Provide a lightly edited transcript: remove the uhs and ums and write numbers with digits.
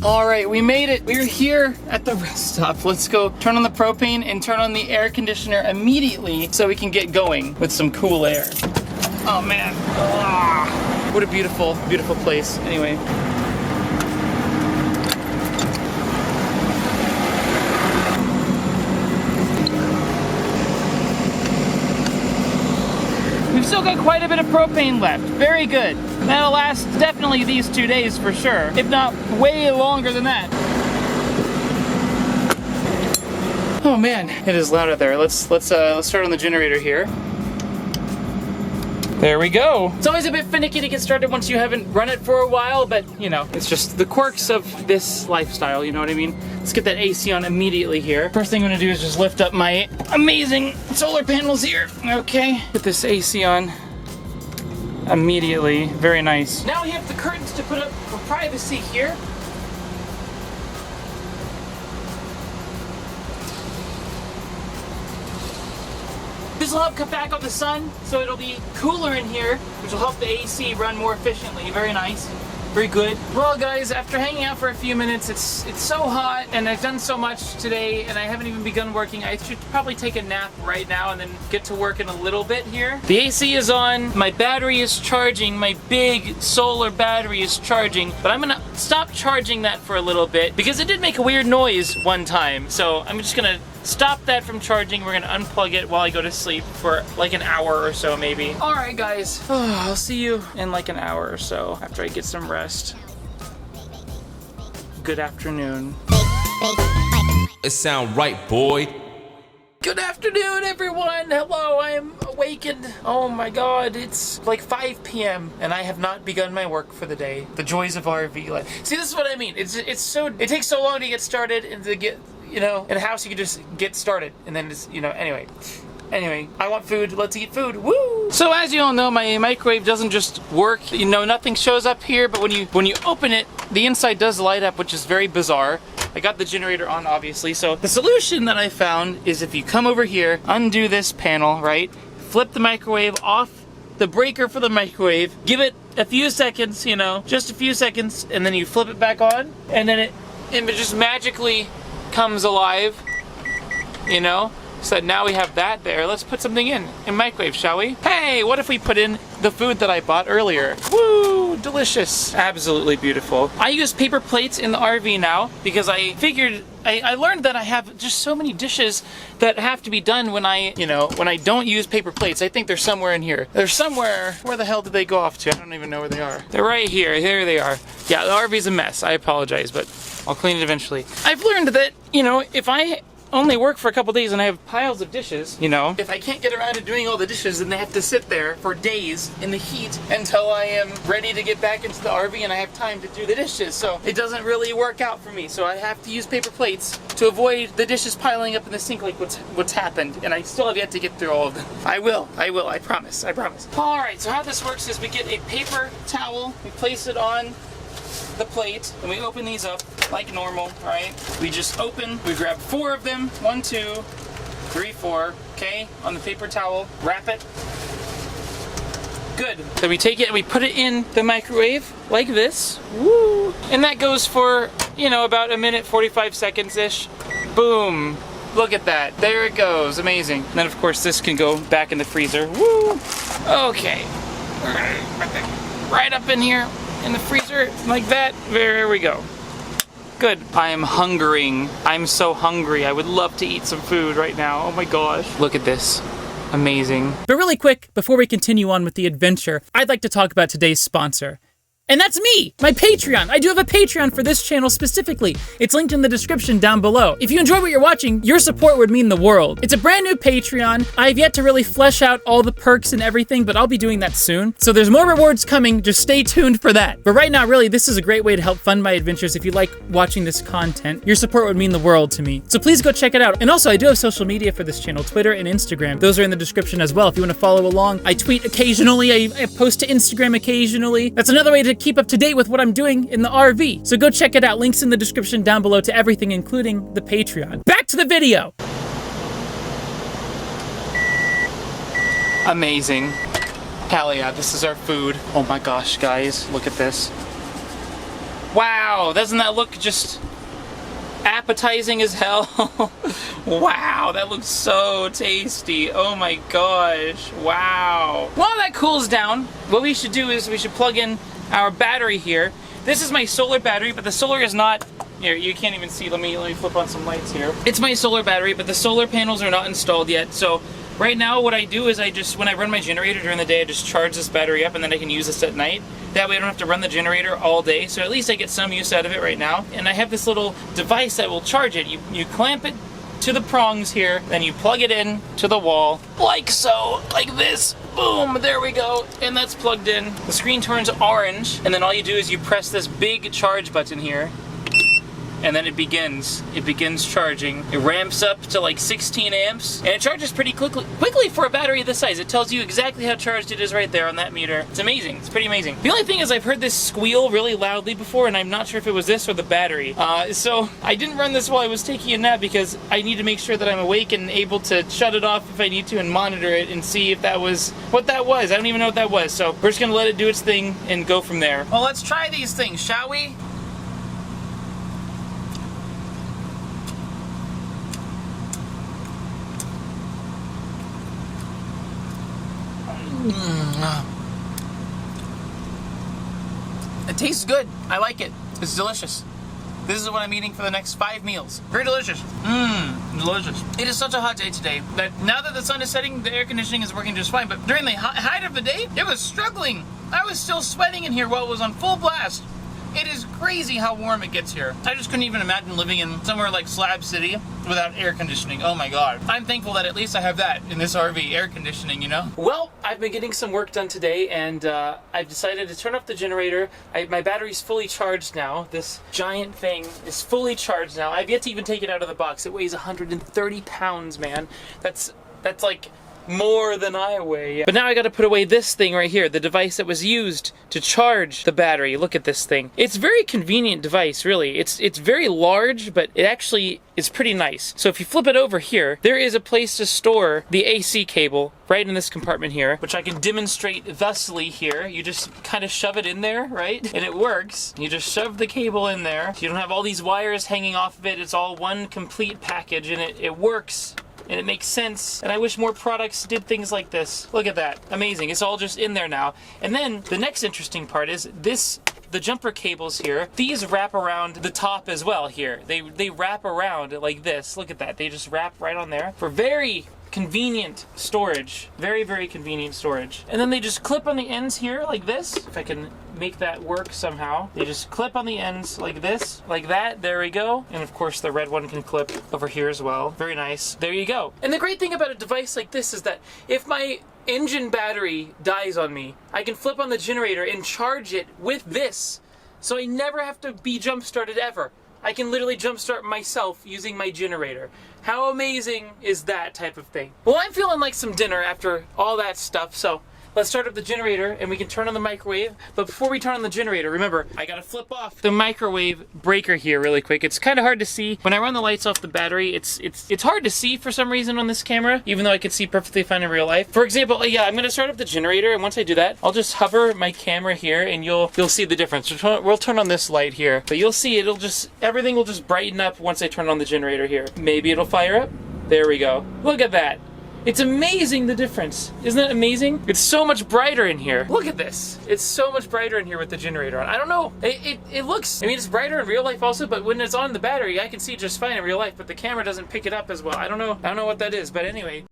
All right, we made it. We're here at the rest stop. Let's go turn on the propane and turn on the air conditioner immediately so we can get going with some cool air. Oh man, what a beautiful, beautiful place. Anyway. We've still got quite a bit of propane left. Very good. That'll last definitely these 2 days for sure, if not way longer than that. Oh man, it is loud out there. Let's start on the generator here. There we go. It's always a bit finicky to get started once you haven't run it for a while, but you know, it's just the quirks of this lifestyle, you know what I mean? Let's get that AC on immediately here. First thing I'm gonna do is just lift up my amazing solar panels here. Okay, get this AC on immediately. Very nice. Now we have the curtains to put up for privacy here. This will help cut back on the sun, so it'll be cooler in here, which will help the AC run more efficiently. Very nice. Very good. Well guys, after hanging out for a few minutes, it's so hot and I've done so much today and I haven't even begun working. I should probably take a nap right now and then get to work in a little bit here. The AC is on, my battery is charging, my big solar battery is charging, but I'm gonna stop charging that for a little bit because it did make a weird noise one time. So I'm just gonna stop that from charging. We're gonna unplug it while I go to sleep for like an hour or so maybe. All right guys, I'll see you in like an hour or so after I get some rest. Good afternoon. It sound right, boy. Good afternoon everyone. Hello, I am awakened. Oh my god, it's like 5 p.m. and I have not begun my work for the day. The joys of RV life. See, this is what I mean. It takes so long to get started and to get, you know, in a house you can just get started and then just, you know, anyway, I want food. Let's eat food. Woo! So as you all know, my microwave doesn't just work. You know, nothing shows up here, but when you open it, the inside does light up, which is very bizarre. I got the generator on, obviously. So the solution that I found is if you come over here, undo this panel, right? Flip the microwave off the breaker for the microwave, give it a few seconds, you know, just a few seconds, and then you flip it back on, and then it just magically comes alive, you know? So now we have that there. Let's put something in microwave, shall we? Hey, what if we put in the food that I bought earlier? Woo, delicious. Absolutely beautiful. I use paper plates in the RV now because I figured, I learned that I have just so many dishes that have to be done when I don't use paper plates. I think they're somewhere in here. They're somewhere. Where the hell did they go off to? I don't even know where they are. They're right here. There they are. Yeah, the RV's a mess. I apologize, but I'll clean it eventually. I've learned that, you know, if I only work for a couple days and I have piles of dishes, you know, if I can't get around to doing all the dishes, then they have to sit there for days in the heat until I am ready to get back into the RV and I have time to do the dishes. So it doesn't really work out for me. So I have to use paper plates to avoid the dishes piling up in the sink like what's happened. And I still have yet to get through all of them. I will, I promise. All right, so how this works is we get a paper towel, we place it on the plate, and we open these up like normal, right? We just open, we grab 4 of them, 1, 2, 3, 4, okay, on the paper towel, wrap it. Good. So we take it and we put it in the microwave like this. Woo! And that goes for, you know, about a minute, 45 seconds-ish. Boom. Look at that. There it goes. Amazing. And then, of course, this can go back in the freezer. Woo! Okay. Right up in here. In the freezer, like that. There we go. Good. I am hungering. I'm so hungry. I would love to eat some food right now. Oh my gosh. Look at this. Amazing. But really quick, before we continue on with the adventure, I'd like to talk about today's sponsor. And that's me, my Patreon. I do have a Patreon for this channel specifically. It's linked in the description down below. If you enjoy what you're watching, your support would mean the world. It's a brand new Patreon. I've yet to really flesh out all the perks and everything, but I'll be doing that soon. So there's more rewards coming, just stay tuned for that. But right now, really, this is a great way to help fund my adventures. If you like watching this content, your support would mean the world to me. So please go check it out. And also, I do have social media for this channel, Twitter and Instagram. Those are in the description as well if you want to follow along. I tweet occasionally, I post to Instagram occasionally. That's another way to keep up to date with what I'm doing in the RV. So go check it out. Links in the description down below to everything, including the Patreon. Back to the video. Amazing. Hell yeah, this is our food. Oh my gosh, guys, look at this. Wow, doesn't that look just appetizing as hell? Wow, that looks so tasty. Oh my gosh, wow. While that cools down, what we should do is we should plug in our battery here. This is my solar battery, but the solar is not, here, you can't even see, let me flip on some lights here. It's my solar battery, but the solar panels are not installed yet, so right now what I do is when I run my generator during the day, I just charge this battery up and then I can use this at night. That way I don't have to run the generator all day, so at least I get some use out of it right now. And I have this little device that will charge it. You clamp it to the prongs here, then you plug it in to the wall, like so, like this. Boom, there we go, and that's plugged in. The screen turns orange, and then all you do is you press this big charge button here, and then it begins charging. It ramps up to like 16 amps, and it charges pretty quickly for a battery this size. It tells you exactly how charged it is right there on that meter. It's amazing, it's pretty amazing. The only thing is I've heard this squeal really loudly before, and I'm not sure if it was this or the battery. So I didn't run this while I was taking a nap because I need to make sure that I'm awake and able to shut it off if I need to and monitor it and see if that was what that was. I don't even know what that was, so we're just gonna let it do its thing and go from there. Well, let's try these things, shall we? It tastes good. I like it. It's delicious. This is what I'm eating for the next 5 meals. Very delicious. Delicious. It is such a hot day today that now that the sun is setting, the air conditioning is working just fine. But during the height of the day, it was struggling. I was still sweating in here while it was on full blast. It is crazy how warm it gets here. I just couldn't even imagine living in somewhere like Slab City without air conditioning. Oh my god. I'm thankful that at least I have that in this RV, air conditioning, you know? Well, I've been getting some work done today, and I've decided to turn off the generator. My battery's fully charged now. This giant thing is fully charged now. I've yet to even take it out of the box. It weighs 130 pounds, man. That's like more than I weigh. But now I gotta put away this thing right here, the device that was used to charge the battery. Look at this thing. It's a very convenient device, really. It's very large, but it actually is pretty nice. So if you flip it over here, there is a place to store the AC cable right in this compartment here, which I can demonstrate thusly here. You just kind of shove it in there, right? And it works. You just shove the cable in there. You don't have all these wires hanging off of it. It's all one complete package, and it works. And it makes sense, and I wish more products did things like this. Look at that, amazing. It's all just in there now. And then the next interesting part is the jumper cables here, these wrap around the top as well here. They wrap around like this. Look at that, they just wrap right on there for very convenient storage. Very, very convenient storage. And then they just clip on the ends here like this. If I can make that work somehow. They just clip on the ends like this, like that. There we go. And of course the red one can clip over here as well. Very nice. There you go. And the great thing about a device like this is that if my engine battery dies on me, I can flip on the generator and charge it with this. So I never have to be jump started ever. I can literally jumpstart myself using my generator. How amazing is that type of thing? Well, I'm feeling like some dinner after all that stuff, so let's start up the generator and we can turn on the microwave. But before we turn on the generator, remember, I gotta flip off the microwave breaker here really quick. It's kind of hard to see. When I run the lights off the battery, it's hard to see for some reason on this camera, even though I can see perfectly fine in real life. For example, yeah, I'm gonna start up the generator, and once I do that, I'll just hover my camera here and you'll see the difference. We'll turn on this light here, but you'll see everything will just brighten up once I turn on the generator here. Maybe it'll fire up. There we go. Look at that. It's amazing, the difference. Isn't that amazing? It's so much brighter in here. Look at this. It's so much brighter in here with the generator on. I don't know. It looks, I mean, it's brighter in real life also, but when it's on the battery, I can see just fine in real life, but the camera doesn't pick it up as well. I don't know what that is, but anyway.